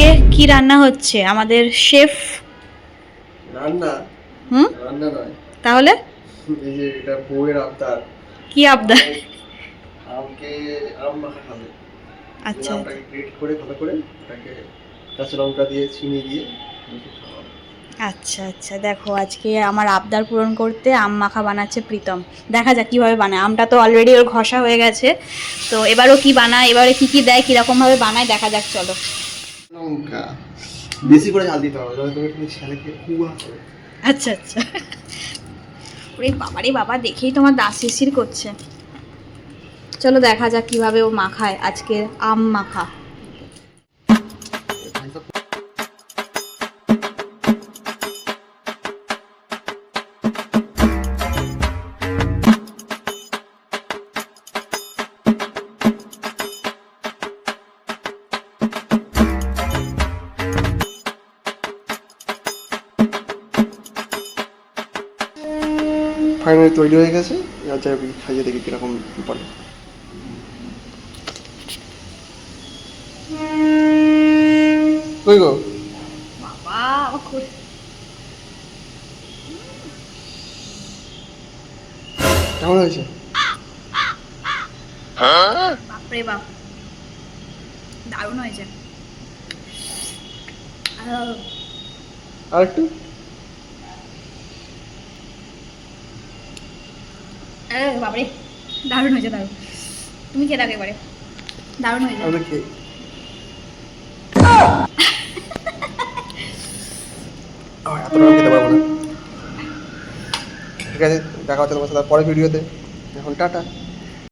আজকে কি রান্না হচ্ছে আমাদের শেফ? রান্না? হুম, রান্না নয়, তাহলে এই যে এটা বউয়ের আবদার। কি আবদার? আমকে আম মাখা খাবে। আচ্ছা আমটাকে গ্রেট করে ভালো করে ওটাকে কাঁচা লঙ্কা দিয়ে চিনি দিয়ে মেখে খাওয়াবে। আচ্ছা আচ্ছা, দেখো আজকে আমার আবদার পূরণ করতে আম মাখা বানাচ্ছে প্রীতম। দেখা যাক কিভাবে বানায়। আমটা তো অলরেডি ওর ঘষা হয়ে গেছে, তো এবারও কি বানায়, এবারে কি কি দেয়, কিরকম ভাবে বানায় দেখা যাক, চলো। লঙ্কা বেশি করে ঝাল দিতে হবে, তাহলে তুমি একটু ছেলেকে কুয়া হবে। আচ্ছা আচ্ছা। ওরে বাবারে বাবা, দেখেই তোমার দাঁত শিরশির করছে। চলো দেখা যাক কিভাবে ও মাখায় আজকে আম মাখা। ফাইনালি তৈরি হয়ে গেছে। এবার যাবি খাইয়ে দেখি কিরকম বলে। কই গো? বাবা কেমন হয়েছে? বাপরে বাপ, দারুণ হয়েছে। আর একটু বাবারে, দারুণ হয়েছে দারুণ। তুমি খেয়ে দেখো এবারে, দারুণ হয়েছে। আমরা খেয়ে এতটা আমি খেতে পারবো না। ঠিক আছে, দেখা হচ্ছে তোমার সাথে পরের ভিডিওতে। এখন টাটা।